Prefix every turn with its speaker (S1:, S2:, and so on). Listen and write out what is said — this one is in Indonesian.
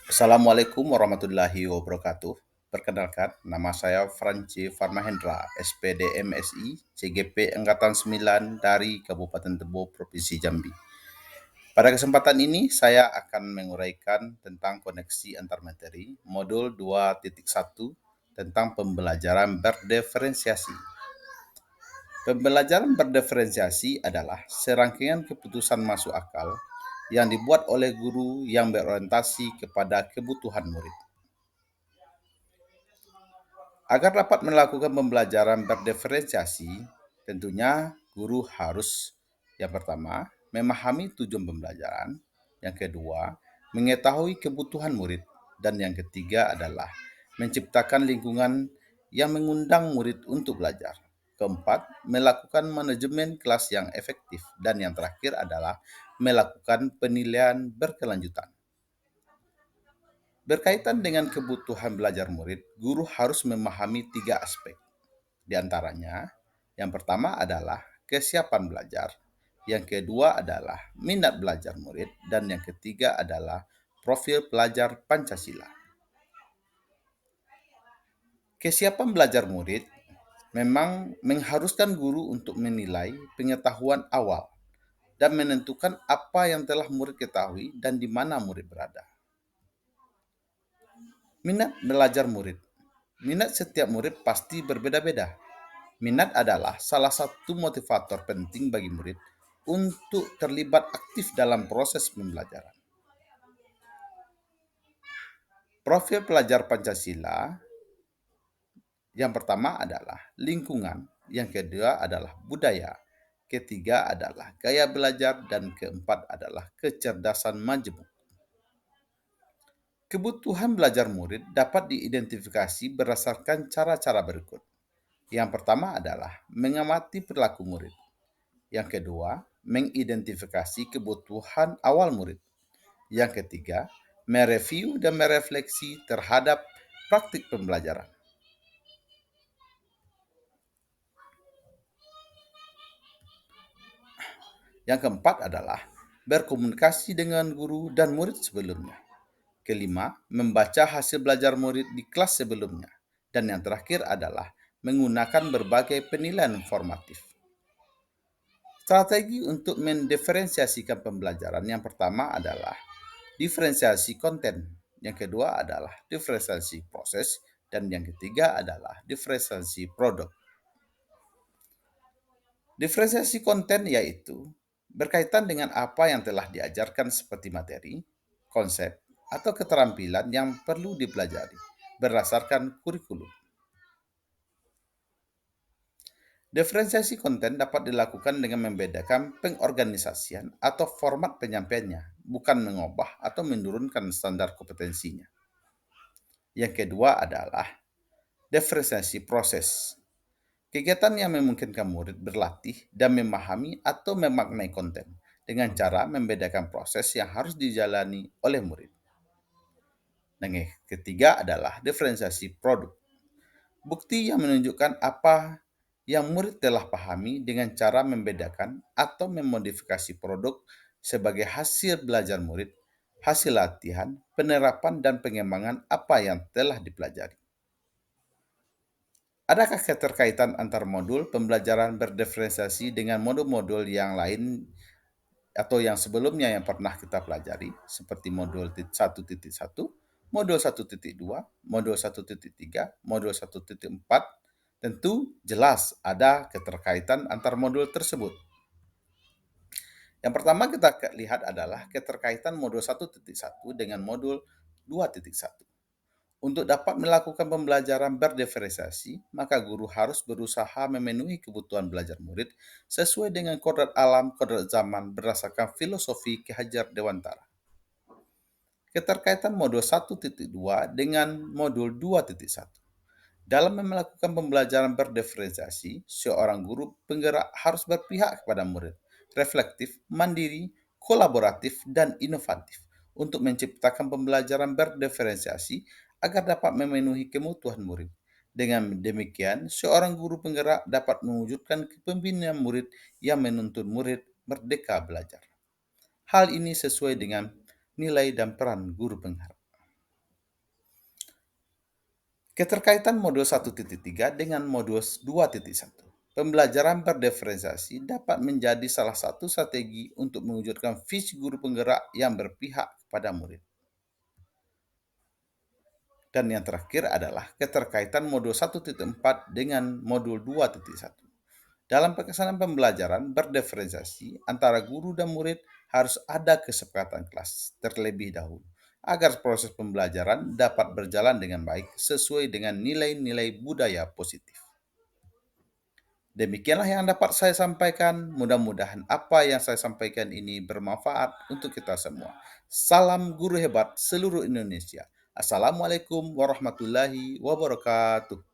S1: Assalamualaikum warahmatullahi wabarakatuh. Perkenalkan, nama saya Franci Farmahendra, SPD MSI, CGP Angkatan 9 dari Kabupaten Tebo, Provinsi Jambi. Pada kesempatan ini, saya akan menguraikan tentang koneksi antar materi, modul 2.1 tentang pembelajaran berdiferensiasi. Pembelajaran berdiferensiasi adalah serangkaian keputusan masuk akal yang dibuat oleh guru yang berorientasi kepada kebutuhan murid. Agar dapat melakukan pembelajaran berdiferensiasi, tentunya guru harus yang pertama memahami tujuan pembelajaran, yang kedua mengetahui kebutuhan murid, dan yang ketiga adalah menciptakan lingkungan yang mengundang murid untuk belajar. Keempat, melakukan manajemen kelas yang efektif, dan yang terakhir adalah melakukan penilaian berkelanjutan. Berkaitan dengan kebutuhan belajar murid, guru harus memahami tiga aspek. Di antaranya, yang pertama adalah kesiapan belajar, yang kedua adalah minat belajar murid, dan yang ketiga adalah profil pelajar Pancasila. Kesiapan belajar murid memang mengharuskan guru untuk menilai pengetahuan awal dan menentukan apa yang telah murid ketahui dan di mana murid berada. Minat belajar murid. Minat setiap murid pasti berbeda-beda. Minat adalah salah satu motivator penting bagi murid untuk terlibat aktif dalam proses pembelajaran. Profil pelajar Pancasila yang pertama adalah lingkungan, yang kedua adalah budaya, ketiga adalah gaya belajar, dan keempat adalah kecerdasan majemuk. Kebutuhan belajar murid dapat diidentifikasi berdasarkan cara-cara berikut. Yang pertama adalah mengamati perilaku murid. Yang kedua, mengidentifikasi kebutuhan awal murid. Yang ketiga, mereview dan merefleksi terhadap praktik pembelajaran. Yang keempat adalah berkomunikasi dengan guru dan murid sebelumnya. Kelima, membaca hasil belajar murid di kelas sebelumnya. Dan yang terakhir adalah menggunakan berbagai penilaian formatif. Strategi untuk mendiferensiasikan pembelajaran yang pertama adalah diferensiasi konten, yang kedua adalah diferensiasi proses, dan yang ketiga adalah diferensiasi produk. Diferensiasi konten yaitu berkaitan dengan apa yang telah diajarkan seperti materi, konsep, atau keterampilan yang perlu dipelajari berdasarkan kurikulum. Diferensiasi konten dapat dilakukan dengan membedakan pengorganisasian atau format penyampaiannya, bukan mengubah atau menurunkan standar kompetensinya. Yang kedua adalah diferensiasi proses. Kegiatan yang memungkinkan murid berlatih dan memahami atau memaknai konten dengan cara membedakan proses yang harus dijalani oleh murid. Dan yang ketiga adalah diferensiasi produk. Bukti yang menunjukkan apa yang murid telah pahami dengan cara membedakan atau memodifikasi produk sebagai hasil belajar murid, hasil latihan, penerapan, dan pengembangan apa yang telah dipelajari. Adakah keterkaitan antar modul pembelajaran berdiferensiasi dengan modul-modul yang lain atau yang sebelumnya yang pernah kita pelajari seperti modul 1.1, modul 1.2, modul 1.3, modul 1.4? Tentu jelas ada keterkaitan antar modul tersebut. Yang pertama kita lihat adalah keterkaitan modul 1.1 dengan modul 2.1. Untuk dapat melakukan pembelajaran berdiferensiasi, maka guru harus berusaha memenuhi kebutuhan belajar murid sesuai dengan kodrat alam, kodrat zaman berdasarkan filosofi Ki Hajar Dewantara. Keterkaitan modul 1.2 dengan modul 2.1. Dalam melakukan pembelajaran berdiferensiasi, seorang guru penggerak harus berpihak kepada murid, reflektif, mandiri, kolaboratif, dan inovatif untuk menciptakan pembelajaran berdiferensiasi agar dapat memenuhi kebutuhan murid. Dengan demikian, seorang guru penggerak dapat mewujudkan kepemimpinan murid yang menuntun murid merdeka belajar. Hal ini sesuai dengan nilai dan peran guru penggerak. Keterkaitan modul 1.3 dengan modul 2.1. Pembelajaran berdiferensiasi dapat menjadi salah satu strategi untuk mewujudkan visi guru penggerak yang berpihak kepada murid. Dan yang terakhir adalah keterkaitan modul 1.4 dengan modul 2.1. Dalam pelaksanaan pembelajaran berdiferensiasi antara guru dan murid harus ada kesepakatan kelas terlebih dahulu agar proses pembelajaran dapat berjalan dengan baik sesuai dengan nilai-nilai budaya positif. Demikianlah yang dapat saya sampaikan. Mudah-mudahan apa yang saya sampaikan ini bermanfaat untuk kita semua. Salam guru hebat seluruh Indonesia. Assalamualaikum warahmatullahi wabarakatuh.